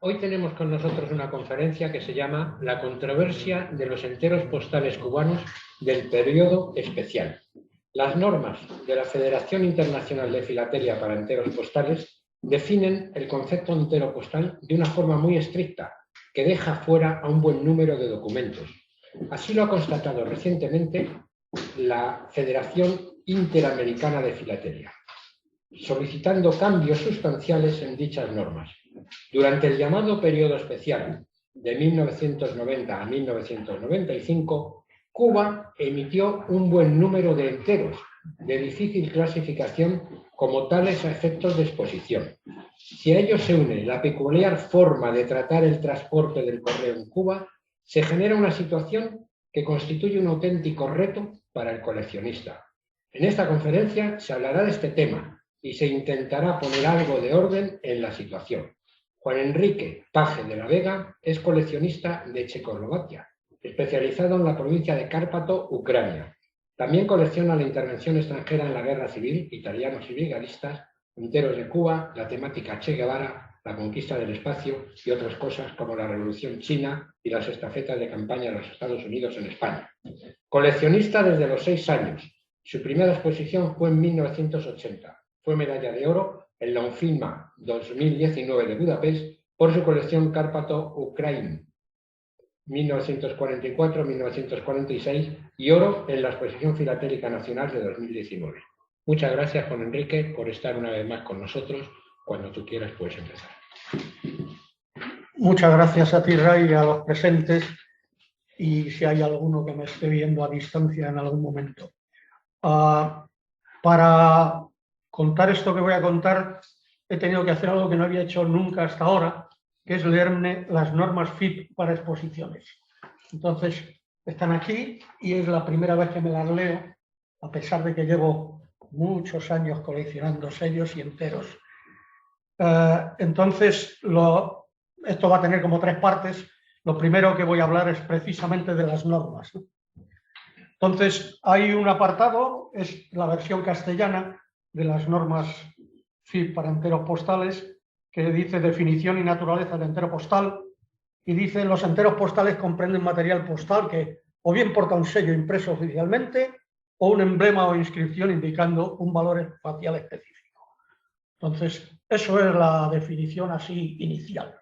Hoy tenemos con nosotros una conferencia que se llama La controversia de los enteros postales cubanos del periodo especial. Las normas de la Federación Internacional de Filatelia para Enteros Postales definen el concepto entero postal de una forma muy estricta, que deja fuera a un buen número de documentos. Así lo ha constatado recientemente la Federación Interamericana de Filatelia, solicitando cambios sustanciales en dichas normas. Durante el llamado periodo especial de 1990 a 1995, Cuba emitió un buen número de enteros de difícil clasificación como tales a efectos de exposición. Si a ello se une la peculiar forma de tratar el transporte del correo en Cuba, se genera una situación que constituye un auténtico reto para el coleccionista. En esta conferencia se hablará de este tema y se intentará poner algo de orden en la situación. Juan Enrique Paje de la Vega es coleccionista de Checoslovaquia, especializado en la provincia de Cárpato, Ucrania. También colecciona la intervención extranjera en la guerra civil, italianos y brigadistas, enteros de Cuba, la temática Che Guevara, la conquista del espacio y otras cosas como la Revolución China y las estafetas de campaña de los Estados Unidos en España. Coleccionista desde los 6 años. Su primera exposición fue en 1980. Fue medalla de oro en la UNFILMA 2019 de Budapest por su colección Cárpato Ucrania 1944-1946 y oro en la Exposición Filatélica Nacional de 2019. Muchas gracias, Juan Enrique, por estar una vez más con nosotros. Cuando tú quieras puedes empezar. Muchas gracias a ti, Ray, y a los presentes, y si hay alguno que me esté viendo a distancia en algún momento. Para contar esto que voy a contar, he tenido que hacer algo que no había hecho nunca hasta ahora, que es leerme las normas FIP para exposiciones. Entonces, están aquí y es la primera vez que me las leo, a pesar de que llevo muchos años coleccionando sellos y enteros. Entonces, esto va a tener como 3 partes. Lo primero que voy a hablar es precisamente de las normas. Entonces, hay un apartado, es la versión castellana de las normas FIP para enteros postales, que dice definición y naturaleza del entero postal, y dice los enteros postales comprenden material postal que o bien porta un sello impreso oficialmente o un emblema o inscripción indicando un valor espacial específico. Entonces, eso es la definición así inicial.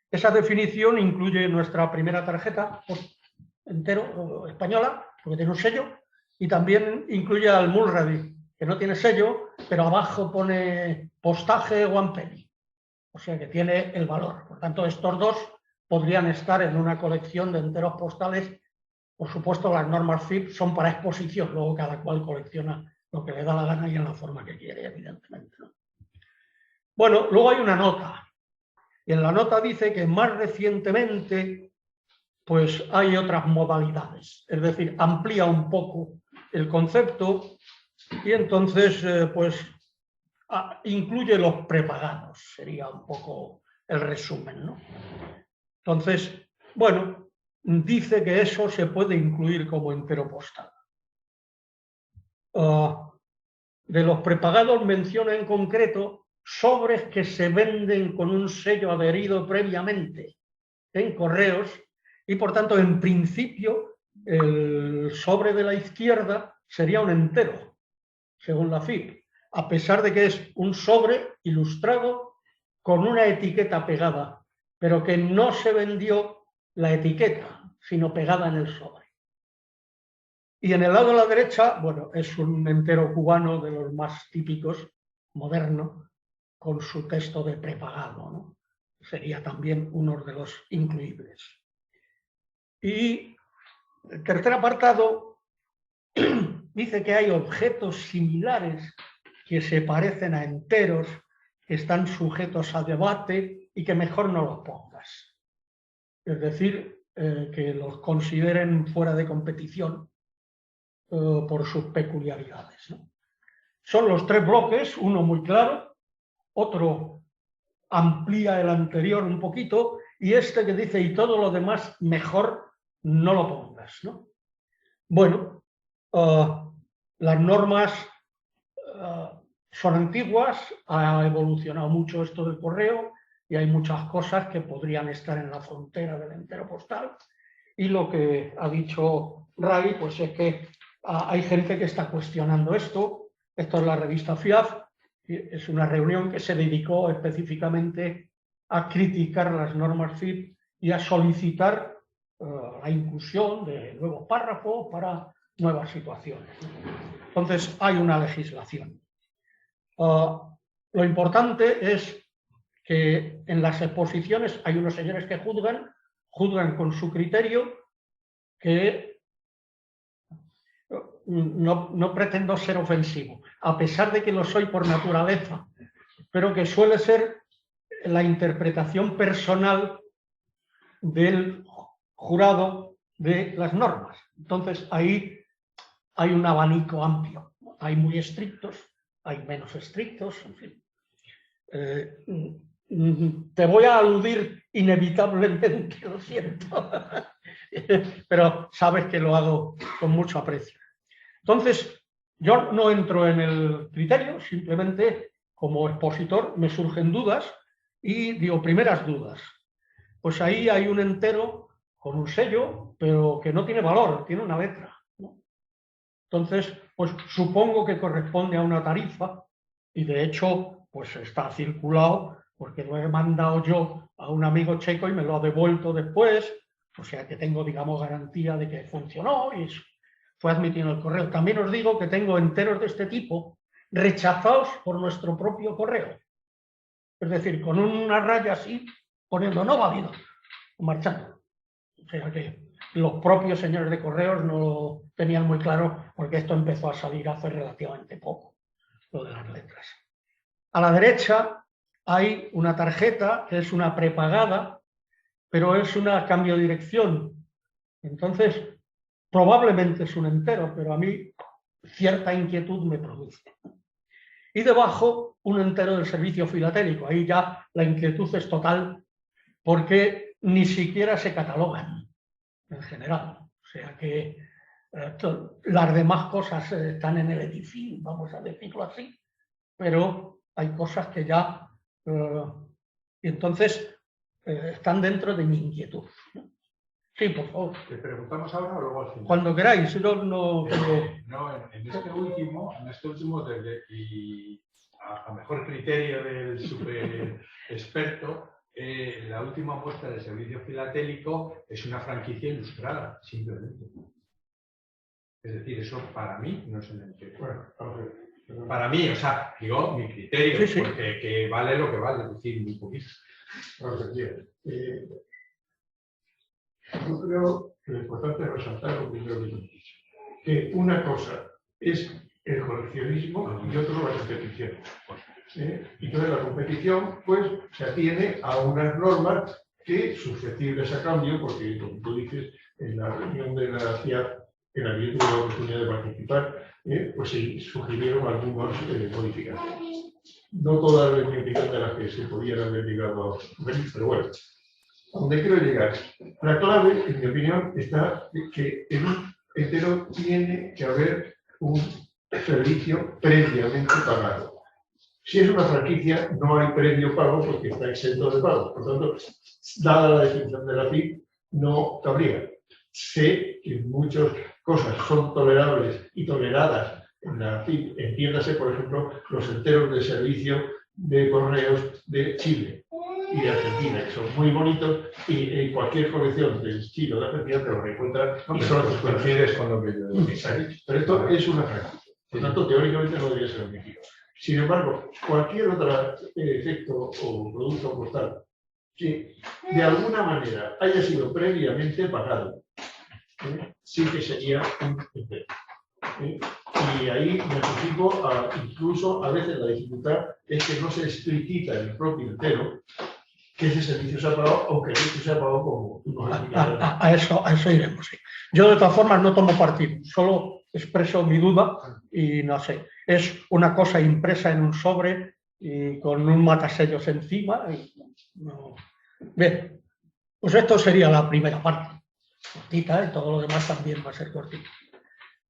Esa definición incluye nuestra primera tarjeta entero española, porque tiene un sello, y también incluye al Mulready, que no tiene sello, pero abajo pone postaje one penny, o sea que tiene el valor. Por tanto, estos dos podrían estar en una colección de enteros postales. Por supuesto, las normas FIP son para exposición, luego cada cual colecciona lo que le da la gana y en la forma que quiere, evidentemente, ¿no? Bueno, luego hay una nota, y en la nota dice que más recientemente pues hay otras modalidades, es decir, amplía un poco el concepto y entonces pues incluye los prepagados, sería un poco el resumen, ¿no? Entonces, bueno, dice que eso se puede incluir como entero postal. De los prepagados menciona en concreto sobres que se venden con un sello adherido previamente en correos y, por tanto, en principio, el sobre de la izquierda sería un entero, según la FIP, a pesar de que es un sobre ilustrado con una etiqueta pegada, pero que no se vendió la etiqueta, sino pegada en el sobre. Y en el lado de la derecha, bueno, es un entero cubano de los más típicos, moderno, con su texto de prepagado, ¿no? Sería también uno de los incluibles. Y el tercer apartado dice que hay objetos similares que se parecen a enteros, que están sujetos a debate y que mejor no los pongas. Es decir, que los consideren fuera de competición por sus peculiaridades, ¿no? Son los 3 bloques, uno muy claro, otro amplía el anterior un poquito y este que dice y todo lo demás mejor no lo pongas, ¿no? Bueno, las normas son antiguas, ha evolucionado mucho esto del correo y hay muchas cosas que podrían estar en la frontera del entero postal. Y lo que ha dicho Ray, pues es que hay gente que está cuestionando esto. Esto es la revista FIAF, es una reunión que se dedicó específicamente a criticar las normas FIP y a solicitar la inclusión de nuevos párrafos para nuevas situaciones. Entonces, hay una legislación. Lo importante es que en las exposiciones hay unos señores que juzgan con su criterio, que no pretendo ser ofensivo, a pesar de que lo soy por naturaleza, pero que suele ser la interpretación personal del jurado de las normas. Entonces, ahí hay un abanico amplio. Hay muy estrictos, hay menos estrictos, en fin. Te voy a aludir inevitablemente, lo siento, pero sabes que lo hago con mucho aprecio. Entonces, yo no entro en el criterio, simplemente como expositor me surgen dudas y digo, primeras dudas. Pues ahí hay un entero con un sello, pero que no tiene valor, tiene una letra, ¿no? Entonces, pues supongo que corresponde a una tarifa y de hecho, pues está circulado porque lo he mandado yo a un amigo checo y me lo ha devuelto después, o sea que tengo, digamos, garantía de que funcionó y fue admitido en el correo. También os digo que tengo enteros de este tipo rechazados por nuestro propio correo. Es decir, con una raya así, poniendo no válido, marchando. O sea que los propios señores de correos no lo tenían muy claro porque esto empezó a salir hace relativamente poco, lo de las letras. A la derecha hay una tarjeta que es una prepagada, pero es una cambio de dirección. Entonces, probablemente es un entero, pero a mí cierta inquietud me produce. Y debajo, un entero del servicio filatélico. Ahí ya la inquietud es total porque ni siquiera se catalogan en general. O sea que las demás cosas están en el edificio, vamos a decirlo así, pero hay cosas que ya... y entonces están dentro de mi inquietud. Sí, por favor. ¿Te preguntamos ahora o luego al final? Cuando queráis, yo no... No, en este último y a mejor criterio del super experto, la última muestra del servicio filatélico es una franquicia ilustrada, simplemente. Es decir, eso para mí no es un entero. Bueno, para mí, o sea, digo, mi criterio, sí, sí. Porque que vale lo que vale, es decir, muy poquito. Yo creo que lo importante es resaltar lo primero que hemos dicho, que una cosa es el coleccionismo y otro la competición. Y entonces la competición pues se atiene a unas normas que susceptibles a cambio, porque como tú dices, en la reunión de la CIAF, en la que yo tuve la oportunidad de participar, pues se sugirieron algunas modificaciones. No todas las modificaciones de las que se podían haber llegado a ver, pero bueno. A donde quiero llegar. La clave, en mi opinión, está que en un entero tiene que haber un servicio previamente pagado. Si es una franquicia, no hay previo pago porque está exento de pago. Por tanto, dada la definición de la FIP, no cabría. Sé que muchas cosas son tolerables y toleradas en la FIP. Entiéndase, por ejemplo, los enteros de servicio de correos de Chile y de Argentina, que son muy bonitos, y en cualquier colección del Chile o de Argentina te los encuentras y son los coincides con lo que yo digo. Pero esto es una franquicia. Por tanto, teóricamente no debería ser admitido. Sin embargo, cualquier otro efecto o producto postal que de alguna manera haya sido previamente pagado, sí que sería un entero. Y ahí me anticipo incluso a veces la dificultad es que no se explicita en el propio entero que ese servicio se ha pagado, aunque el servicio se ha pagado como tú nos has explicado. A eso iremos, sí. Yo de todas formas no tomo partido, solo expreso mi duda y no sé. Es una cosa impresa en un sobre y con un matasellos encima. Y no. Bien, pues esto sería la primera parte. Cortita, y todo lo demás también va a ser cortito.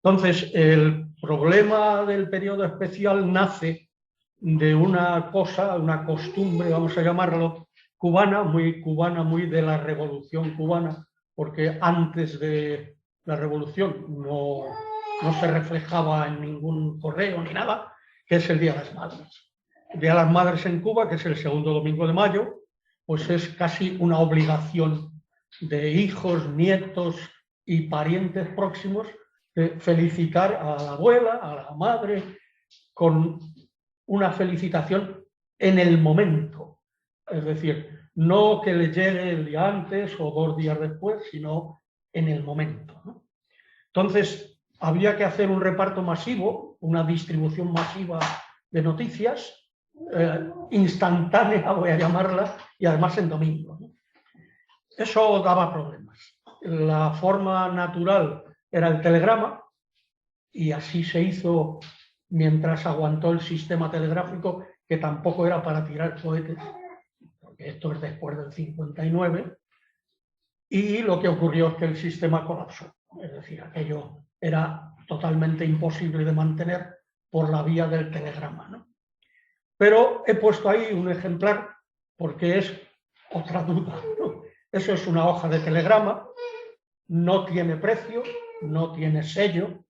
Entonces, el problema del periodo especial nace de una cosa, una costumbre, vamos a llamarlo, cubana, muy de la Revolución cubana, porque antes de la Revolución no se reflejaba en ningún correo ni nada, que es el Día de las Madres. El Día de las Madres en Cuba, que es el segundo domingo de mayo, pues es casi una obligación de hijos, nietos y parientes próximos de felicitar a la abuela, a la madre, con una felicitación en el momento. Es decir, no que le llegue el día antes o 2 días después, sino en el momento, ¿no? Entonces, había que hacer un reparto masivo, una distribución masiva de noticias, instantánea, voy a llamarla, y además en domingo, ¿no? Eso daba problemas. La forma natural era el telegrama, y así se hizo mientras aguantó el sistema telegráfico, que tampoco era para tirar cohetes, porque esto es después del 59, y lo que ocurrió es que el sistema colapsó. Es decir, aquello era totalmente imposible de mantener por la vía del telegrama, ¿no? Pero he puesto ahí un ejemplar porque es otra duda, ¿no? Eso es una hoja de telegrama, no tiene precio, no tiene sello,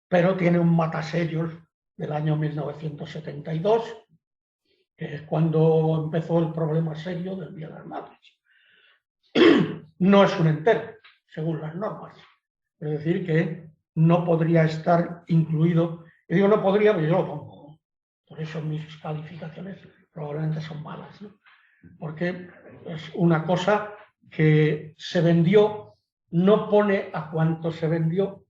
pero tiene un matasellos del año 1972, que es cuando empezó el problema serio del Día de las Madres. No es un entero, según las normas. Es decir, que no podría estar incluido. Y digo no podría, pero yo lo pongo. Por eso mis calificaciones probablemente son malas, ¿no? Porque es una cosa que se vendió, no pone a cuánto se vendió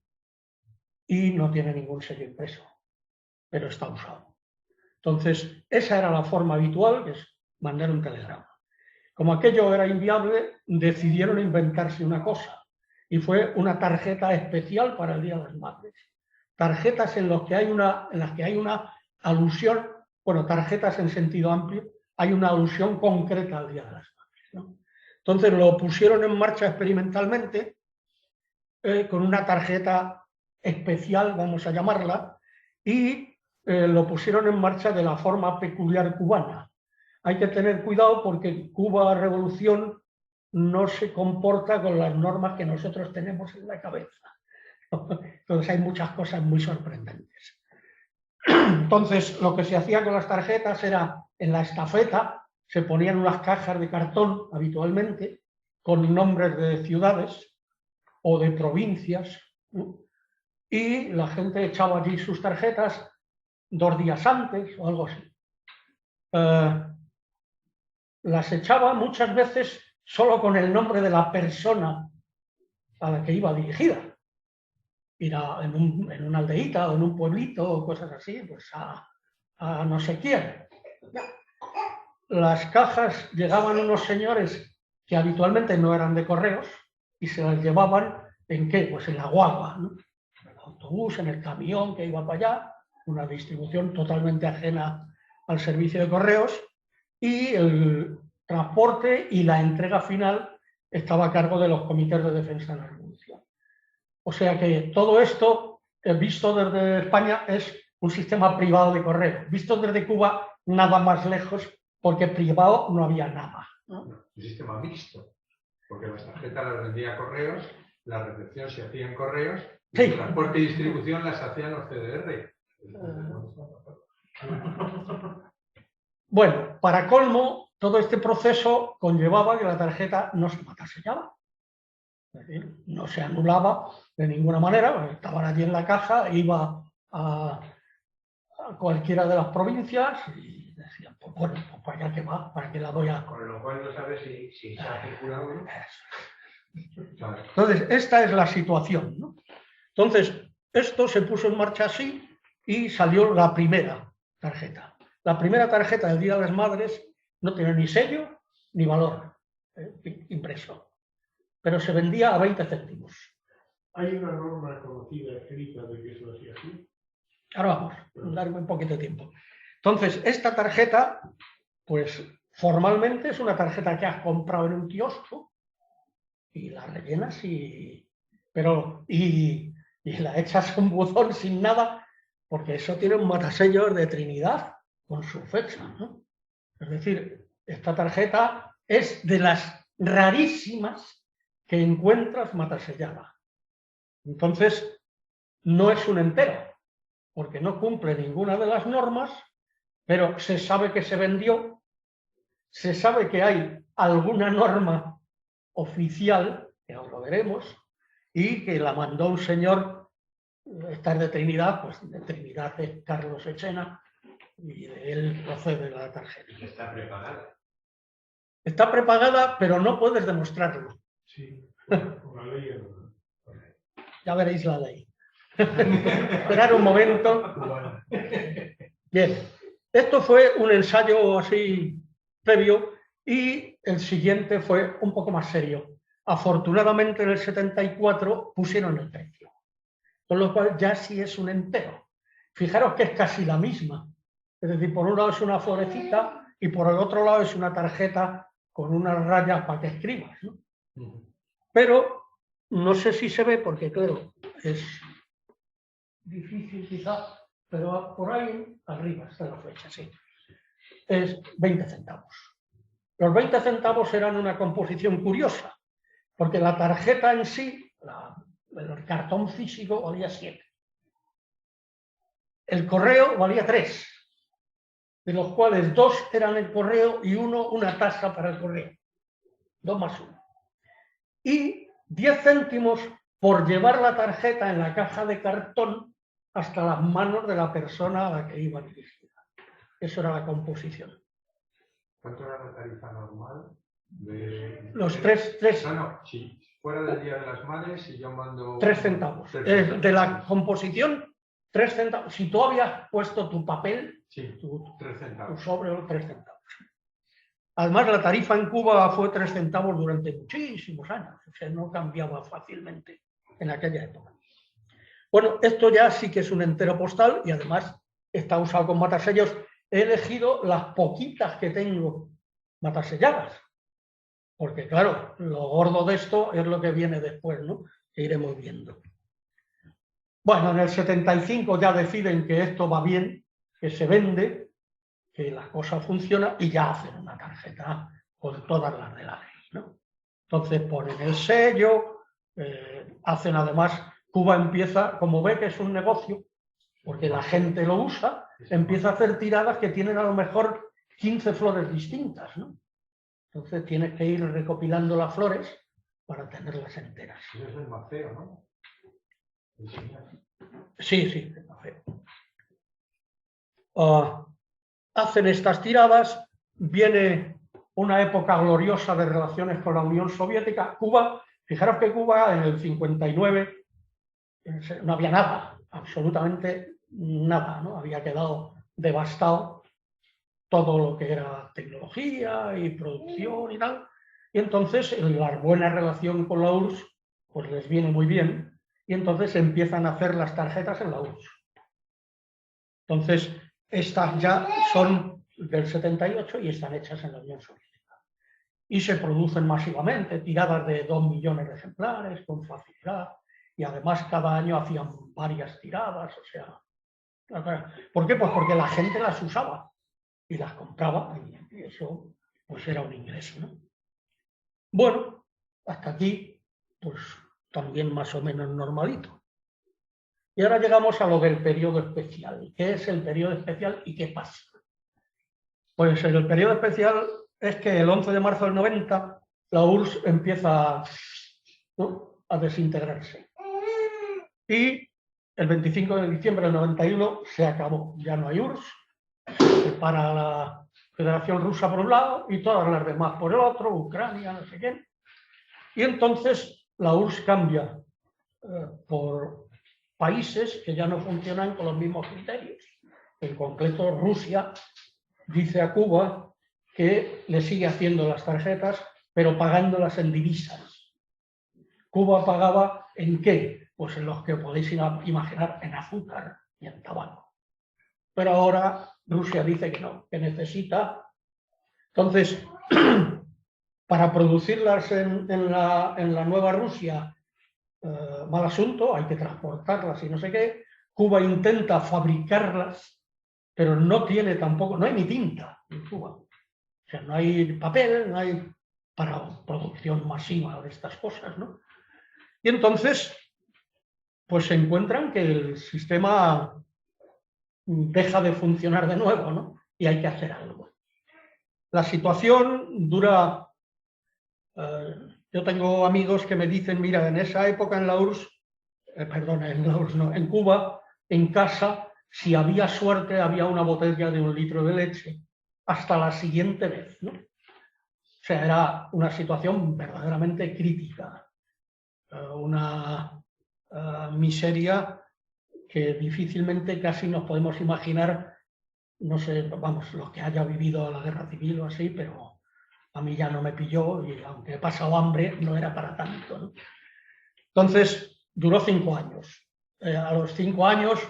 y no tiene ningún sello impreso, pero está usado. Entonces, esa era la forma habitual, que es mandar un telegrama. Como aquello era inviable, decidieron inventarse una cosa, y fue una tarjeta especial para el Día de las Madres. Tarjetas en las que hay una alusión, bueno, tarjetas en sentido amplio, hay una alusión concreta al Día de las Madres, ¿no? Entonces lo pusieron en marcha experimentalmente con una tarjeta especial, vamos a llamarla, y lo pusieron en marcha de la forma peculiar cubana. Hay que tener cuidado porque Cuba Revolución no se comporta con las normas que nosotros tenemos en la cabeza. Entonces hay muchas cosas muy sorprendentes. Entonces lo que se hacía con las tarjetas era, en la estafeta, se ponían unas cajas de cartón habitualmente con nombres de ciudades o de provincias, ¿no? Y la gente echaba allí sus tarjetas 2 días antes o algo así. Las echaba muchas veces solo con el nombre de la persona a la que iba dirigida. Ir en una aldeíta o en un pueblito o cosas así, pues a no sé quién. Las cajas llegaban unos señores que habitualmente no eran de correos y se las llevaban ¿en qué? Pues en la guagua, ¿no? En el autobús, en el camión que iba para allá, una distribución totalmente ajena al servicio de correos, y el transporte y la entrega final estaba a cargo de los comités de defensa de la revolución. O sea que todo esto, visto desde España, es un sistema privado de correo. Visto desde Cuba, nada más lejos, porque privado no había nada, ¿no? Un sistema mixto, porque las tarjetas las vendía correos, la recepción se hacía en correos, y el transporte y distribución las hacían los CDR. Bueno, para colmo, todo este proceso conllevaba que la tarjeta no se matasellaba. Es decir, no se anulaba de ninguna manera, estaban allí en la caja, iba a cualquiera de las provincias y decían, pues bueno, pues para allá que va, para que la voy a... Con lo cual no sabes si se ha circulado o no. Entonces, esta es la situación, ¿no? Entonces, esto se puso en marcha así y salió la primera tarjeta. La primera tarjeta del Día de las Madres no tiene ni sello ni valor impreso, pero se vendía a 20 céntimos. ¿Hay una norma conocida, escrita, de que eso hacía así? Ahora vamos, darme un poquito de tiempo. Entonces, esta tarjeta, pues formalmente es una tarjeta que has comprado en un kiosco y la rellenas y la echas a un buzón sin nada, porque eso tiene un matasellos de Trinidad con su fecha, ¿no? Es decir, esta tarjeta es de las rarísimas que encuentras matasellada. Entonces, no es un entero, porque no cumple ninguna de las normas, pero se sabe que se vendió, se sabe que hay alguna norma oficial, que ahora lo veremos, y que la mandó un señor, esta es de Trinidad, pues de Trinidad es Carlos Echena, y de él procede la tarjeta. Está preparada. Está prepagada, pero no puedes demostrarlo. Sí, con la ley. Ya veréis la ley. Esperar un momento. Bien, esto fue un ensayo así previo y el siguiente fue un poco más serio. Afortunadamente en el 74 pusieron el precio, con lo cual ya sí es un entero. Fijaros que es casi la misma. Es decir, por un lado es una florecita y por el otro lado es una tarjeta con unas rayas para que escribas, ¿no? Pero no sé si se ve porque, claro, es difícil quizá, pero por ahí arriba está la flecha, sí. Es 20 centavos. Los 20 centavos eran una composición curiosa, porque la tarjeta en sí, el cartón físico, valía 7. El correo valía 3, de los cuales 2 eran el correo y 1 una tasa para el correo. 2 más 1. Y 10 céntimos por llevar la tarjeta en la caja de cartón hasta las manos de la persona a la que iba dirigida. Eso era la composición. ¿Cuánto era la tarifa normal? Los 3. No, sí. Fuera del Día de las Madres y yo mando... 3 centavos. 3 centavos. De la composición, 3 centavos. Si tú habías puesto tu papel, sí, tu 3 centavos. sobre, 3 centavos. Además, la tarifa en Cuba fue 3 centavos durante muchísimos años. O sea, no cambiaba fácilmente en aquella época. Bueno, esto ya sí que es un entero postal y además está usado con matasellos. He elegido las poquitas que tengo mataselladas. Porque, claro, lo gordo de esto es lo que viene después, ¿no? Que iremos viendo. Bueno, en el 75 ya deciden que esto va bien, que se vende, que la cosa funciona y ya hacen una tarjeta con todas las de la ley, ¿no? Entonces ponen el sello, hacen además, Cuba empieza, como ve que es un negocio, porque la gente lo usa, empieza a hacer tiradas que tienen a lo mejor 15 flores distintas, ¿no? Entonces tienes que ir recopilando las flores para tenerlas enteras. Eso es el más feo, ¿no? Sí, sí, el más feo. Hacen estas tiradas, viene una época gloriosa de relaciones con la Unión Soviética. Cuba, fijaros que Cuba en el 59 no había nada, absolutamente nada, ¿no? Había quedado devastado todo lo que era tecnología y producción y tal. Y entonces la buena relación con la URSS pues les viene muy bien y entonces empiezan a hacer las tarjetas en la URSS. Entonces, estas ya son del 78 y están hechas en la Unión Soviética. Y se producen masivamente, tiradas de 2 millones de ejemplares con facilidad. Y además cada año hacían varias tiradas, o sea... ¿Por qué? Pues porque la gente las usaba y las compraba y eso pues era un ingreso, ¿no? Bueno, hasta aquí pues también más o menos normalito. Y ahora llegamos a lo del periodo especial. ¿Qué es el periodo especial y qué pasa? Pues el periodo especial es que el 11 de marzo del 90 la URSS empieza, ¿no?, a desintegrarse. Y el 25 de diciembre del 91 se acabó. Ya no hay URSS. Se separa la Federación Rusa por un lado y todas las demás por el otro, Ucrania, no sé quién. Y entonces la URSS cambia por países que ya no funcionan con los mismos criterios. En concreto, Rusia dice a Cuba que le sigue haciendo las tarjetas, pero pagándolas en divisas. Cuba pagaba ¿en qué? Pues en los que podéis imaginar, en azúcar y en tabaco. Pero ahora Rusia dice que no, que necesita. Entonces, para producirlas en la nueva Rusia, mal asunto, hay que transportarlas y no sé qué. Cuba intenta fabricarlas, pero no tiene tampoco, no hay ni tinta en Cuba. O sea, no hay papel, no hay para producción masiva de estas cosas, ¿no? Y entonces, pues se encuentran que el sistema deja de funcionar de nuevo, ¿no? Y hay que hacer algo. La situación dura... yo tengo amigos que me dicen, mira, en esa época en la URSS, en Cuba, en casa, si había suerte, había una botella de 1 litro de leche hasta la siguiente vez, ¿no? O sea, era una situación verdaderamente crítica, una miseria que difícilmente casi nos podemos imaginar, no sé, vamos, los que haya vivido la guerra civil o así, pero a mí ya no me pilló y aunque he pasado hambre, no era para tanto, ¿no? Entonces, duró 5 años. A los 5 años,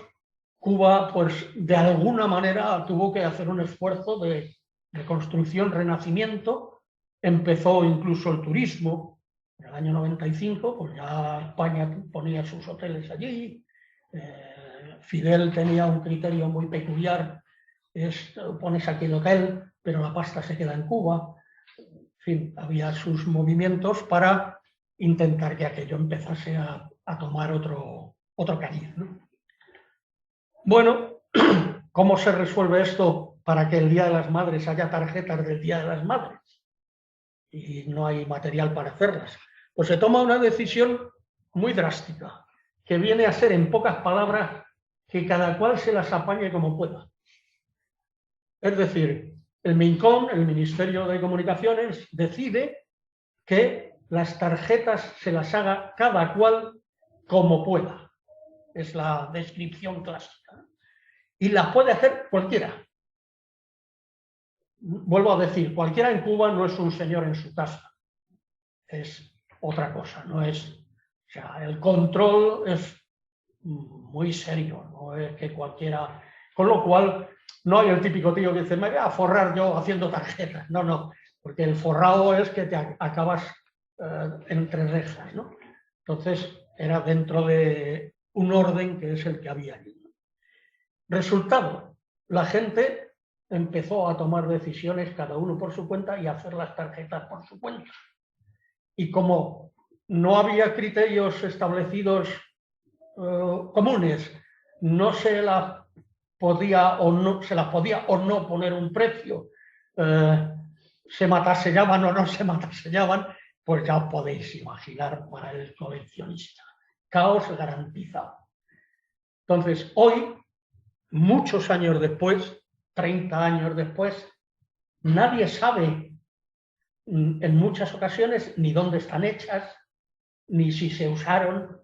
Cuba, pues de alguna manera tuvo que hacer un esfuerzo de reconstrucción, renacimiento. Empezó incluso el turismo. En el año 95, pues ya España ponía sus hoteles allí. Fidel tenía un criterio muy peculiar. Pones aquí el hotel, pero la pasta se queda en Cuba. En fin, había sus movimientos para intentar que aquello empezase a tomar otro cariz, ¿no? Bueno, ¿cómo se resuelve esto para que el Día de las Madres haya tarjetas del Día de las Madres? Y no hay material para hacerlas. Pues se toma una decisión muy drástica, que viene a ser, en pocas palabras, que cada cual se las apañe como pueda. Es decir, el MINCOM, el Ministerio de Comunicaciones, decide que las tarjetas se las haga cada cual como pueda. Es la descripción clásica. Y las puede hacer cualquiera. Vuelvo a decir, cualquiera en Cuba no es un señor en su casa. Es otra cosa, no es... O sea, el control es muy serio, no es que cualquiera... Con lo cual, no hay el típico tío que dice, me voy a forrar yo haciendo tarjetas. No, no, porque el forrado es que te acabas entre rejas, ¿no? Entonces, era dentro de un orden que es el que había allí. Resultado, la gente empezó a tomar decisiones cada uno por su cuenta y a hacer las tarjetas por su cuenta. Y como no había criterios establecidos comunes, no se las podía o no poner un precio, se matasellaban o no se matasellaban, pues ya os podéis imaginar para el coleccionista. Caos garantizado. Entonces, hoy, muchos años después, 30 años después, nadie sabe en muchas ocasiones ni dónde están hechas, ni si se usaron,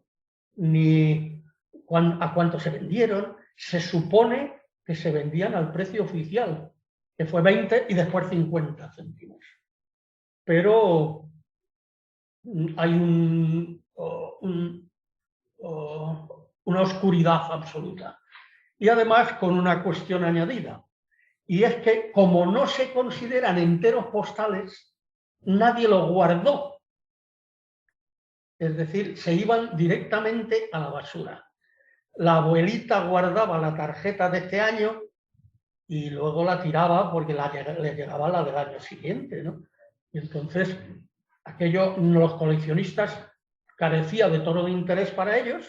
ni a cuánto se vendieron. Se supone que se vendían al precio oficial, que fue 20 y después 50 céntimos. Pero hay una oscuridad absoluta. Y además con una cuestión añadida. Y es que como no se consideran enteros postales, nadie los guardó. Es decir, se iban directamente a la basura. La abuelita guardaba la tarjeta de este año y luego la tiraba porque le llegaba la del año siguiente, ¿no? Y entonces, aquello, los coleccionistas carecía de todo de interés para ellos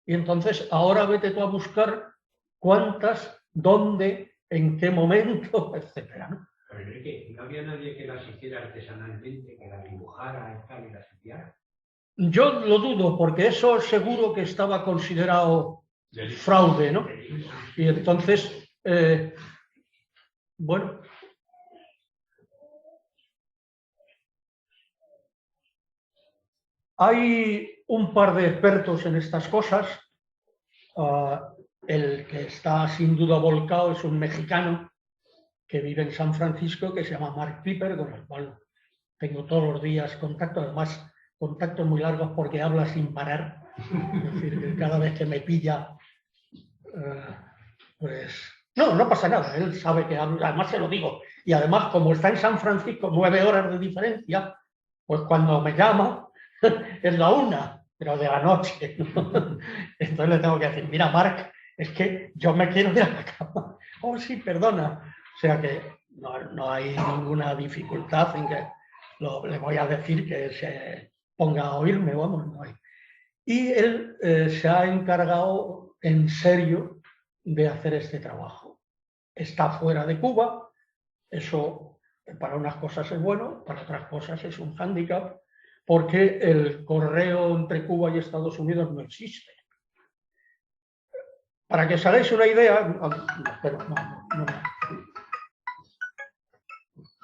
y entonces ahora vete tú a buscar cuántas, dónde, en qué momento, etcétera, ¿no? Pero Enrique, ¿no había nadie que las hiciera artesanalmente, que las dibujara y las enviara? Yo lo dudo, porque eso seguro que estaba considerado fraude, ¿no? Y entonces, bueno. Hay un par de expertos en estas cosas. El que está sin duda volcado es un mexicano que vive en San Francisco, que se llama Mark Piper, con el cual tengo todos los días contacto, además contactos muy largos porque habla sin parar. Es decir, que cada vez que me pilla, pues no pasa nada, él sabe que hablo, además se lo digo. Y además, como está en San Francisco, 9 horas de diferencia, pues cuando me llama es la 1, pero de la noche, ¿no? Entonces le tengo que decir, mira, Marc, es que yo me quiero ir a la cama. Oh, sí, perdona. O sea que no hay ninguna dificultad en que le voy a decir que se ponga a oírme, vamos, no hay. Y él se ha encargado en serio de hacer este trabajo. Está fuera de Cuba, eso para unas cosas es bueno, para otras cosas es un hándicap, porque el correo entre Cuba y Estados Unidos no existe. Para que os hagáis una idea,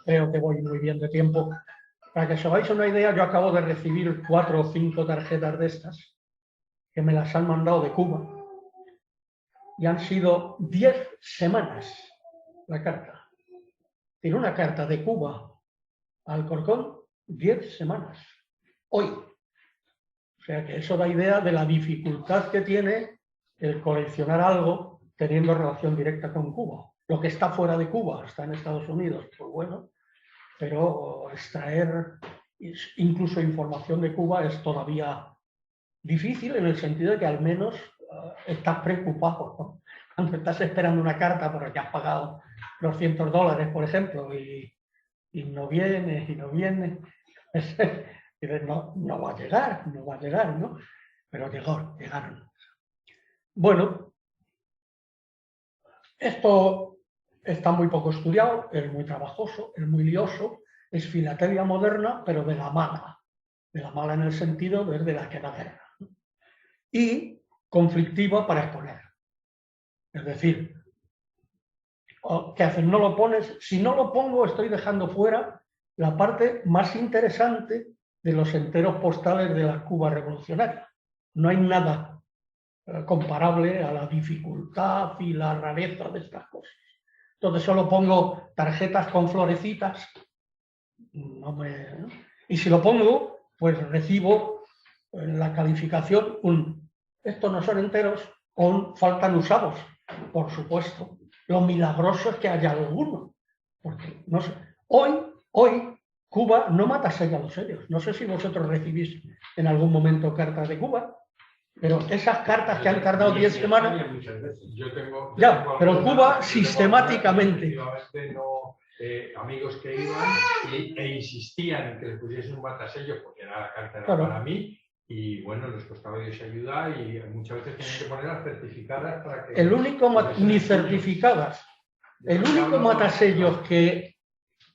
creo que voy muy bien de tiempo. Para que os hagáis una idea, yo acabo de recibir 4 o 5 tarjetas de estas, que me las han mandado de Cuba, y han sido 10 semanas la carta. Tiene una carta de Cuba a Alcorcón, 10 semanas. Hoy. O sea que eso da idea de la dificultad que tiene el coleccionar algo teniendo relación directa con Cuba. Lo que está fuera de Cuba, está en Estados Unidos, pues bueno, pero extraer incluso información de Cuba es todavía difícil en el sentido de que al menos estás preocupado, ¿no? Cuando estás esperando una carta porque has pagado $200, por ejemplo, y no viene, y no viene, no va a llegar, no va a llegar, ¿no? Pero llegaron. Bueno, esto está muy poco estudiado, es muy trabajoso, es muy lioso, es filatelia moderna, pero de la mala en el sentido de la que da guerra, ¿no? Y conflictiva para exponer. Es decir, ¿qué haces? No lo pones. Si no lo pongo, estoy dejando fuera la parte más interesante de los enteros postales de la Cuba revolucionaria. No hay nada comparable a la dificultad y la rareza de estas cosas. Entonces solo pongo tarjetas con florecitas. Y si lo pongo, pues recibo la calificación estos no son enteros, faltan usados, por supuesto. Lo milagroso es que haya alguno. Porque no sé, hoy Cuba no mata sellados serios. No sé si vosotros recibís en algún momento cartas de Cuba, pero esas cartas que han tardado 10 semanas... pero Cuba sistemáticamente... amigos que iban e insistían en que le pusiesen un matasellos porque era la carta era para mí. Y bueno, les costaba Dios ayuda y muchas veces tenían que ponerlas certificadas para que... El único, ni certificadas, el único matasellos que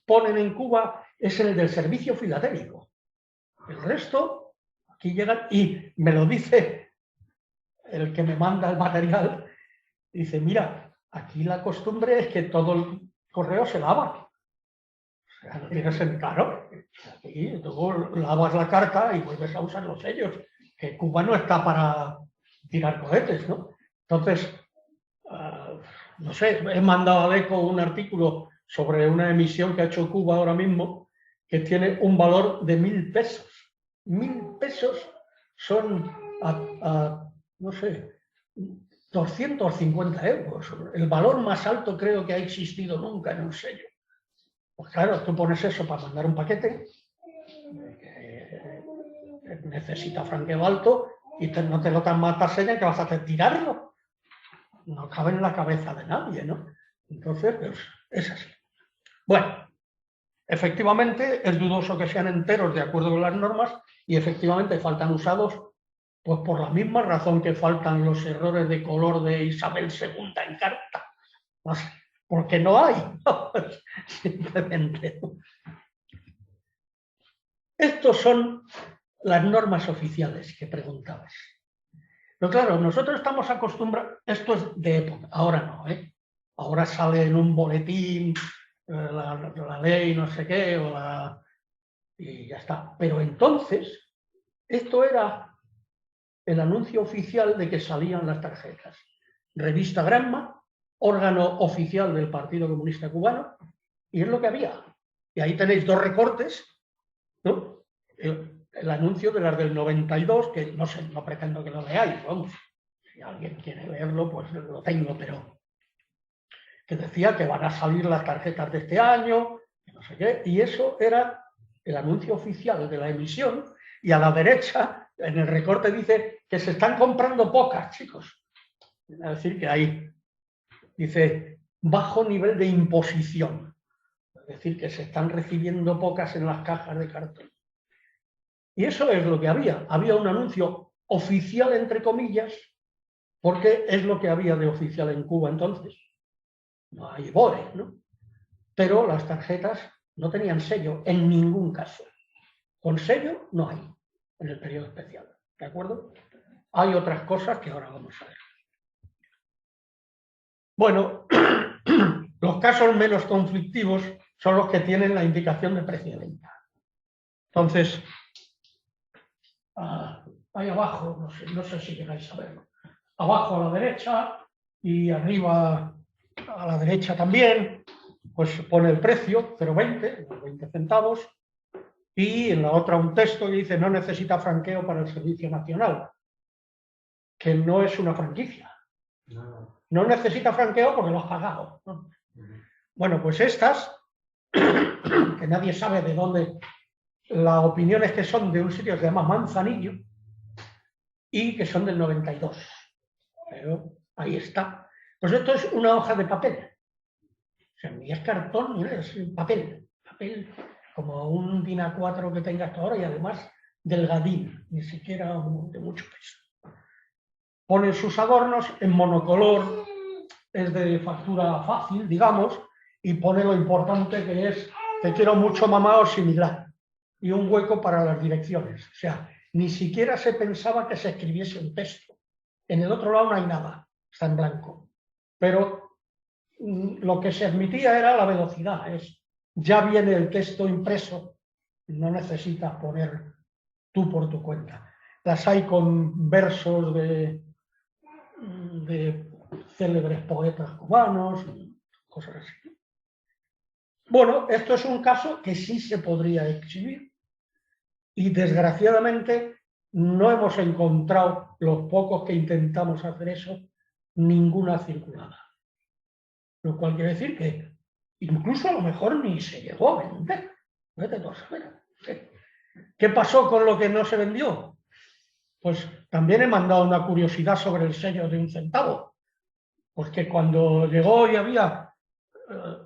ponen en Cuba es el del servicio filatélico. El resto, aquí llegan y me lo dice el que me manda el material, dice, mira, aquí la costumbre es que todo el correo se lava. O sea, no tienes en claro. Aquí tú lavas la carta y vuelves a usar los sellos. Que Cuba no está para tirar cohetes, ¿no? Entonces, no sé, he mandado al ECO un artículo sobre una emisión que ha hecho Cuba ahora mismo que tiene un valor de 1.000 pesos. 1.000 pesos son, no sé, 250 euros. El valor más alto creo que ha existido nunca en un sello. Pues claro, tú pones eso para mandar un paquete, necesita franqueo alto y no te lo tan mataseña que vas a hacer tirarlo. No cabe en la cabeza de nadie, ¿no? Entonces, pues, es así. Bueno, efectivamente es dudoso que sean enteros de acuerdo con las normas y efectivamente faltan usados pues por la misma razón que faltan los errores de color de Isabel II en carta. No sé, porque no hay. Simplemente. Estos son las normas oficiales que preguntabas. Pero claro, nosotros estamos acostumbrados, esto es de época, ahora no, ¿eh? Ahora sale en un boletín la ley no sé qué, y ya está. Pero entonces, esto era el anuncio oficial de que salían las tarjetas. Revista Granma, órgano oficial del Partido Comunista Cubano, y es lo que había. Y ahí tenéis dos recortes, ¿no? El anuncio de las del 92, que no sé, no pretendo que lo leáis, vamos. Si alguien quiere leerlo, pues lo tengo, pero que decía que van a salir las tarjetas de este año, que no sé qué, y eso era el anuncio oficial de la emisión, y a la derecha, en el recorte dice que se están comprando pocas, chicos. Es decir, que ahí dice bajo nivel de imposición. Es decir, que se están recibiendo pocas en las cajas de cartón. Y eso es lo que había. Había un anuncio oficial, entre comillas, porque es lo que había de oficial en Cuba entonces. No hay BOE, ¿no? Pero las tarjetas no tenían sello en ningún caso. Con sello no hay en el periodo especial. ¿De acuerdo? Hay otras cosas que ahora vamos a ver. Bueno, los casos menos conflictivos son los que tienen la indicación de precio de venta. Entonces, ahí abajo, no sé si queráis saberlo, abajo a la derecha y arriba a la derecha también, pues pone el precio, 0,20, 20 centavos, y en la otra un texto que dice no necesita franqueo para el servicio nacional, que no es una franquicia. No necesita franqueo porque lo has pagado, ¿no? Bueno, pues estas, que nadie sabe de dónde, la opinión es que son de un sitio que se llama Manzanillo y que son del 92. Pero ahí está. Pues esto es una hoja de papel. O sea, ni es cartón, ni es papel. Papel como un DIN A4 que tenga hasta ahora y además delgadín, ni siquiera de mucho peso. Pone sus adornos en monocolor, es de factura fácil, digamos, y pone lo importante que es te quiero mucho mamá o similar, y un hueco para las direcciones. O sea, ni siquiera se pensaba que se escribiese un texto. En el otro lado no hay nada, está en blanco. Pero lo que se admitía era la velocidad, ya viene el texto impreso, no necesitas poner tú por tu cuenta. Las hay con versos de célebres poetas cubanos, cosas así. Bueno, esto es un caso que sí se podría exhibir y desgraciadamente no hemos encontrado, los pocos que intentamos hacer eso, ninguna circulada. Lo cual quiere decir que incluso a lo mejor ni se llegó a vender. Vete tú a saber. ¿Qué pasó con lo que no se vendió? Pues también he mandado una curiosidad sobre el sello de 1 centavo. Pues que cuando llegó y había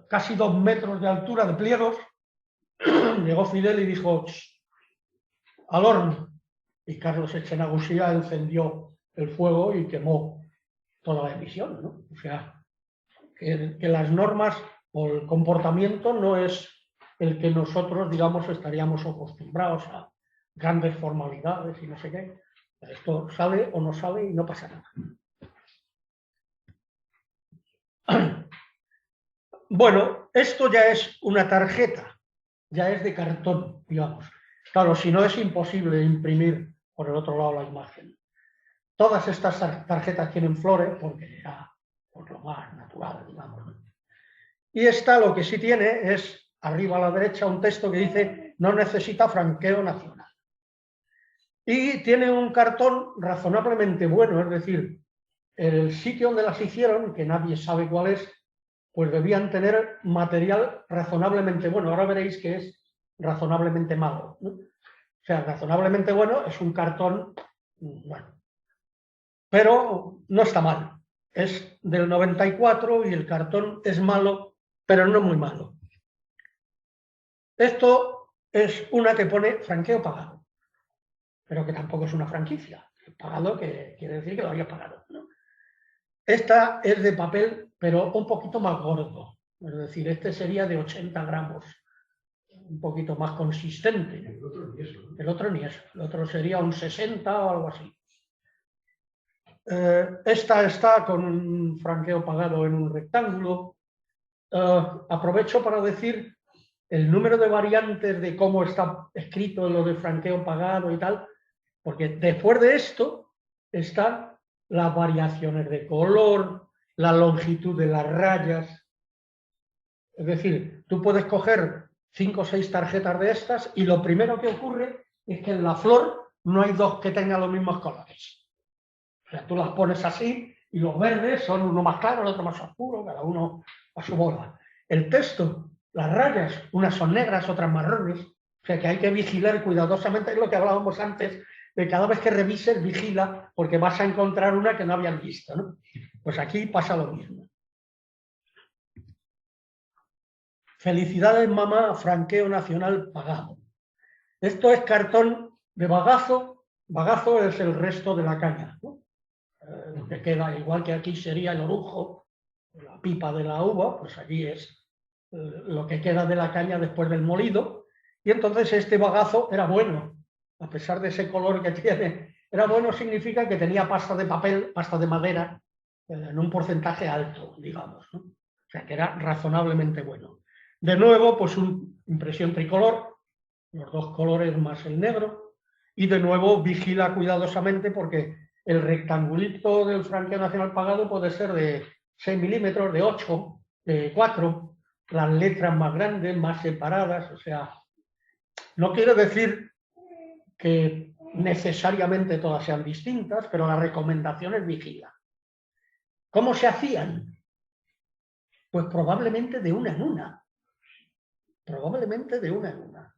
casi 2 metros de altura de pliegos, llegó Fidel y dijo al horno. Y Carlos Echenagusía encendió el fuego y quemó toda la emisión, ¿no? O sea, que las normas o el comportamiento no es el que nosotros, digamos, estaríamos acostumbrados a grandes formalidades y no sé qué. Esto sale o no sale y no pasa nada. Bueno, esto ya es una tarjeta, ya es de cartón, digamos. Claro, si no es imposible imprimir por el otro lado la imagen. Todas estas tarjetas tienen flores porque ya por lo más natural, digamos. Y esta lo que sí tiene es, arriba a la derecha, un texto que dice no necesita franqueo nacional. Y tiene un cartón razonablemente bueno, es decir, el sitio donde las hicieron, que nadie sabe cuál es, pues debían tener material razonablemente bueno. Ahora veréis que es razonablemente malo, ¿no? O sea, razonablemente bueno es un cartón, bueno, pero no está mal. Es del 94 y el cartón es malo, pero no muy malo. Esto es una que pone franqueo pagado, pero que tampoco es una franquicia. Pagado que quiere decir que lo había pagado, ¿no? Esta es de papel, pero un poquito más gordo. Es decir, este sería de 80 gramos, un poquito más consistente. El otro ni eso, ¿no? El otro ni eso. El otro sería un 60 o algo así. Esta está con un franqueo pagado en un rectángulo. Aprovecho para decir el número de variantes de cómo está escrito lo de franqueo pagado y tal, porque después de esto están las variaciones de color, la longitud de las rayas. Es decir, tú puedes coger 5 o 6 tarjetas de estas y lo primero que ocurre es que en la flor no hay 2 que tengan los mismos colores. O sea, tú las pones así y los verdes son uno más claro, el otro más oscuro, cada uno a su bola. El texto, las rayas, unas son negras, otras marrones. O sea, que hay que vigilar cuidadosamente, es lo que hablábamos antes, de cada vez que revises, vigila, porque vas a encontrar una que no habías visto, ¿no? Pues aquí pasa lo mismo. Felicidades mamá, franqueo nacional pagado. Esto es cartón de bagazo. Bagazo es el resto de la caña, ¿no? Lo que queda, igual que aquí sería el orujo, la pipa de la uva, pues allí es lo que queda de la caña después del molido. Y entonces este bagazo era bueno, a pesar de ese color que tiene. Era bueno significa que tenía pasta de papel, pasta de madera, en un porcentaje alto, digamos, ¿no? O sea, que era razonablemente bueno. De nuevo, pues una impresión tricolor, los dos colores más el negro, y de nuevo vigila cuidadosamente porque el rectangulito del franqueo nacional pagado puede ser de 6 milímetros, de 8, de 4, las letras más grandes, más separadas, o sea, no quiero decir que necesariamente todas sean distintas, pero la recomendación es vigila. ¿Cómo se hacían? Pues probablemente de una en una. Probablemente de una en una.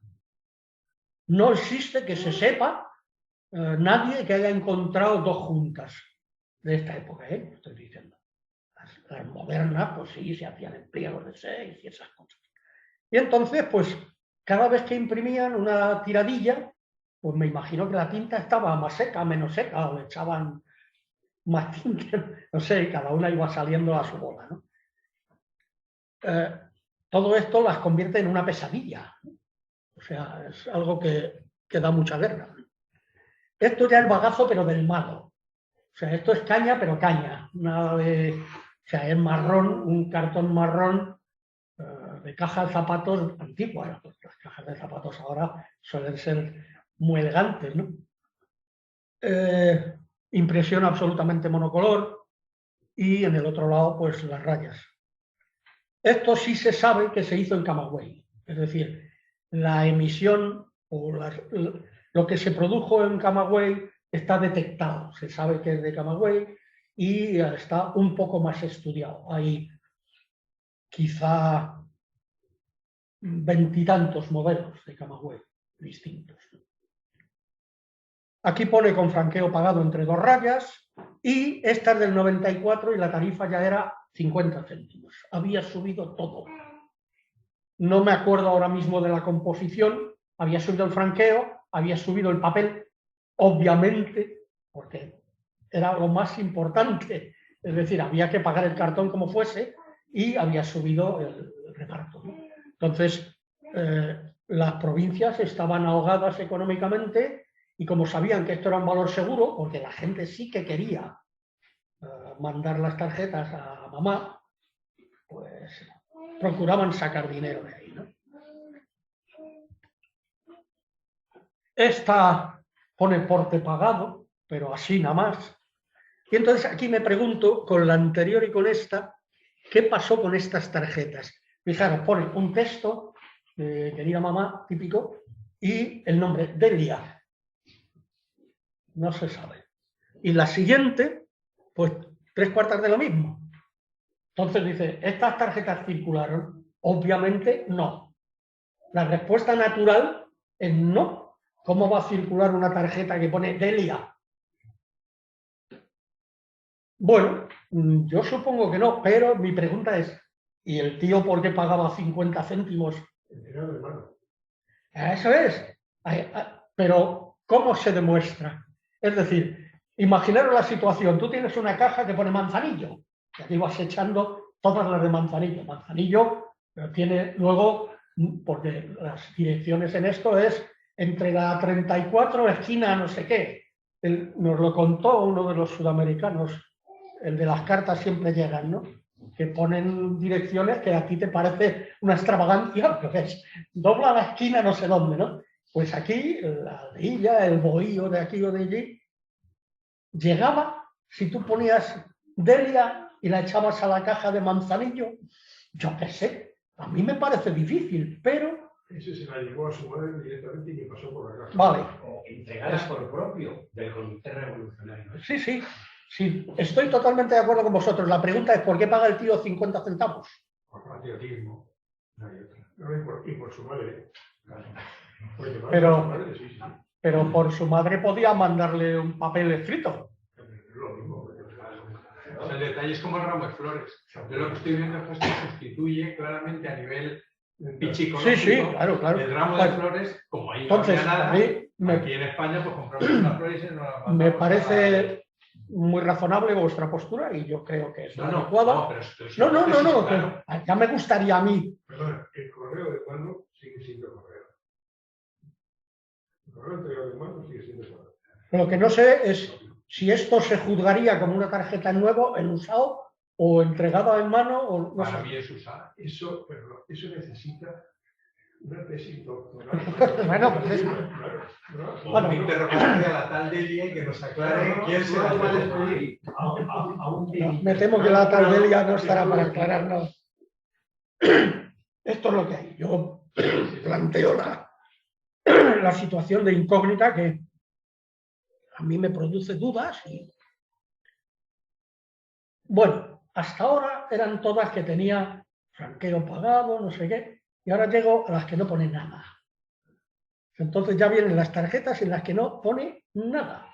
No existe que se sepa nadie que haya encontrado dos juntas de esta época, estoy diciendo. Las modernas, pues sí, se hacían en pliegos de 6 y esas cosas. Y entonces, pues, cada vez que imprimían una tiradilla, pues me imagino que la tinta estaba más seca, menos seca, o le echaban más tinta, no sé, cada una iba saliendo a su bola, ¿no? Todo esto las convierte en una pesadilla. O sea, es algo que da mucha guerra. Esto ya es bagazo, pero del malo. O sea, esto es caña, pero caña. Nada de... O sea, es marrón, un cartón marrón de caja de zapatos antigua. Las cajas de zapatos ahora suelen ser muy elegantes, ¿no? Impresión absolutamente monocolor y en el otro lado, pues las rayas. Esto sí se sabe que se hizo en Camagüey. Es decir, la emisión o lo que se produjo en Camagüey está detectado. Se sabe que es de Camagüey y está un poco más estudiado. Hay quizá 20 y tantos modelos de Camagüey distintos. Aquí pone con franqueo pagado entre 2 rayas y esta es del 94 y la tarifa ya era 50 céntimos. Había subido todo. No me acuerdo ahora mismo de la composición. Había subido el franqueo, había subido el papel, obviamente, porque era lo más importante. Es decir, había que pagar el cartón como fuese y había subido el reparto. Entonces, las provincias estaban ahogadas económicamente y como sabían que esto era un valor seguro, porque la gente sí que quería mandar las tarjetas a mamá, pues procuraban sacar dinero de ahí, ¿no? Esta pone porte pagado, pero así nada más. Y entonces aquí me pregunto, con la anterior y con esta, ¿qué pasó con estas tarjetas? Fijaros, pone un texto, querida mamá, típico, y el nombre, Delia. No se sabe. Y la siguiente, pues 3/4 de lo mismo. Entonces dice, ¿estas tarjetas circularon? Obviamente no. La respuesta natural es no. ¿Cómo va a circular una tarjeta que pone Delia? Bueno, yo supongo que no, pero mi pregunta es, ¿y el tío por qué pagaba 50 céntimos? Eso es. Pero, ¿cómo se demuestra? Es decir, imaginaros la situación, tú tienes una caja que pone Manzanillo, y aquí vas echando todas las de Manzanillo. Manzanillo tiene luego, porque las direcciones en esto es entre la 34 esquina no sé qué. Nos lo contó uno de los sudamericanos, el de las cartas siempre llegan, ¿no? Que ponen direcciones que a ti te parece una extravagancia, pero es dobla la esquina no sé dónde, ¿no? Pues aquí, la aldea, el bohío de aquí o de allí, llegaba, si tú ponías Delia y la echabas a la caja de Manzanillo, yo qué sé, a mí me parece difícil, pero... Ese se la llevó a su madre directamente y que pasó por la caja. Vale. O entregadas por propio del Comité Revolucionario. Sí, sí, sí, estoy totalmente de acuerdo con vosotros. La pregunta es, ¿por qué paga el tío 50 centavos? Por patriotismo. No hay otra. Y por su madre. Pero por su madre podía mandarle un papel escrito. Lo mismo. O sea, el detalle es como el ramo de flores. Yo lo que estoy viendo es que esto sustituye claramente a nivel pichico. Sí, sí, claro, claro. El ramo de flores, como ahí no Entonces, había nada, a mí aquí en España pues compramos unas flores y nos las mandamos me parece muy razonable vuestra postura y yo creo que es la adecuada. pero esto es No, claro. ya me gustaría a mí. Perdona, el correo de mano sigue siendo correo. El correo entregado de mano sigue siendo correo. Lo que no sé es si esto se juzgaría como una tarjeta en nuevo, en usado, o entregada en mano, o no Para sé. mí es usar. Eso necesita una tesis doctoral. Bueno, pues eso. Bueno, un interrogatorio a la tal Delia y que nos aclare quién se la puede pedir. Me temo que la tal Delia no estará para aclararnos. Esto es lo que hay. Yo planteo la situación de incógnita que a mí me produce dudas. Bueno, hasta ahora eran todas que tenía franqueo pagado, no sé qué, y ahora llego a las que no pone nada. Entonces ya vienen las tarjetas en las que no pone nada.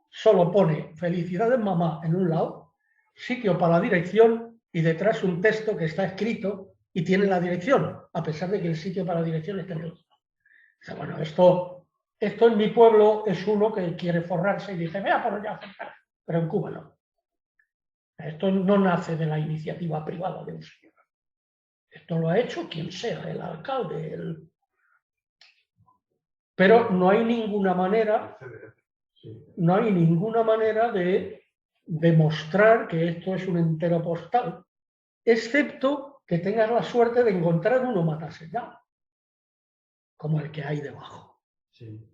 Solo pone felicidades mamá en un lado, sitio para la dirección y detrás un texto que está escrito y tiene la dirección, a pesar de que el sitio para la dirección está en el otro. O sea, bueno, esto en mi pueblo es uno que quiere forrarse y dice, vea, por allá, pero en Cuba no. Esto no nace de la iniciativa privada de un señor. Esto lo ha hecho quien sea, el alcalde, Pero no hay ninguna manera de demostrar que esto es un entero postal, excepto que tengas la suerte de encontrar uno matasellado, como el que hay debajo. Sí.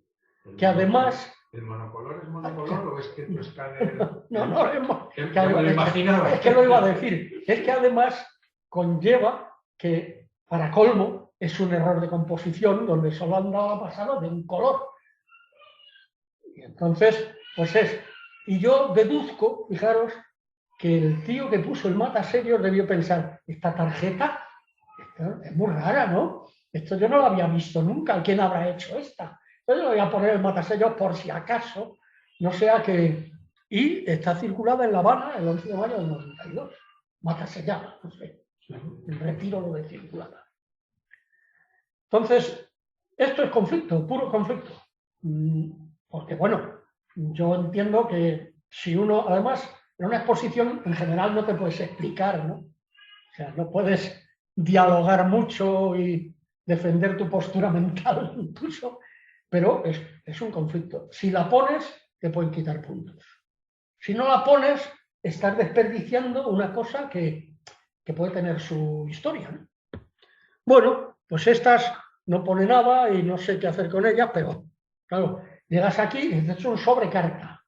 Que además... ¿El monocolor es monocolor o es que tu escáner...? No, es que lo iba a decir. Es que además conlleva que, para colmo, es un error de composición donde solo han dado la pasada de un color. Y entonces, pues es... Y yo deduzco, fijaros, que el tío que puso el matasellos debió pensar, esta tarjeta es muy rara, ¿no? Esto yo no lo había visto nunca. ¿Quién habrá hecho esta? Entonces le voy a poner el matasellos por si acaso, no sea que... Y está circulada en La Habana el 11 de mayo del 92. Matasellada, no sé. Retiro lo de circulada. Entonces, esto es conflicto, puro conflicto. Porque, bueno, yo entiendo que si uno, además, en una exposición en general no te puedes explicar, ¿no? O sea, no puedes dialogar mucho y defender tu postura mental incluso, pero es un conflicto. Si la pones, te pueden quitar puntos. Si no la pones, estás desperdiciando una cosa que puede tener su historia, ¿no? Bueno, pues estas no pone nada y no sé qué hacer con ellas, pero claro, llegas aquí y dices, es un sobrecarta.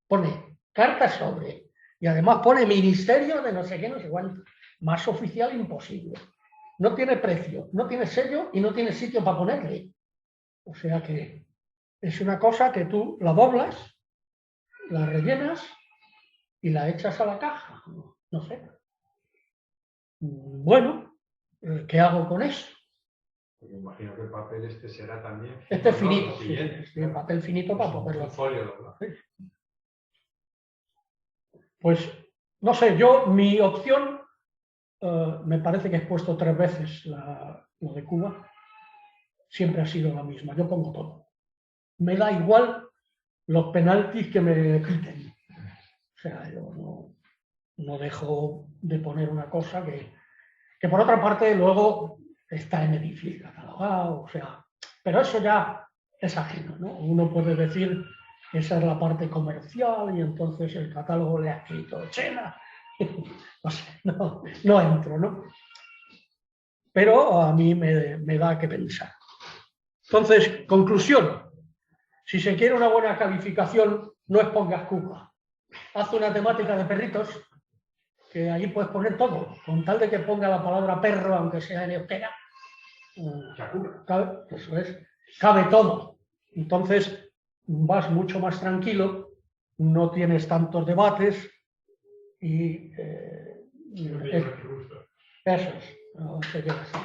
Pone carta sobre. Y además pone ministerio de no sé qué, no sé cuánto. Más oficial imposible. No tiene precio, no tiene sello y no tiene sitio para ponerle. O sea que es una cosa que tú la doblas, la rellenas y la echas a la caja. No sé. Bueno, ¿qué hago con eso? Me imagino que el papel este será también... Este es finito, sí, el papel finito para poderlo hacer. Folio, ¿verdad? Pues, no sé, yo, mi opción, me parece que he puesto 3 veces lo de Cuba, siempre ha sido la misma, yo pongo todo. Me da igual los penaltis que me piten. O sea, yo no dejo de poner una cosa que por otra parte luego está en edificio catalogado, o sea, pero eso ya es ajeno, ¿no? Uno puede decir que esa es la parte comercial y entonces el catálogo le ha escrito Chena. No sé, no entro, ¿no? Pero a mí me da que pensar. Entonces, conclusión. Si se quiere una buena calificación, no expongas Cuba. Haz una temática de perritos, que ahí puedes poner todo, con tal de que ponga la palabra perro, aunque sea en euskera. Eso es, cabe todo. Entonces vas mucho más tranquilo, no tienes tantos debates y eso es, no te quedas así.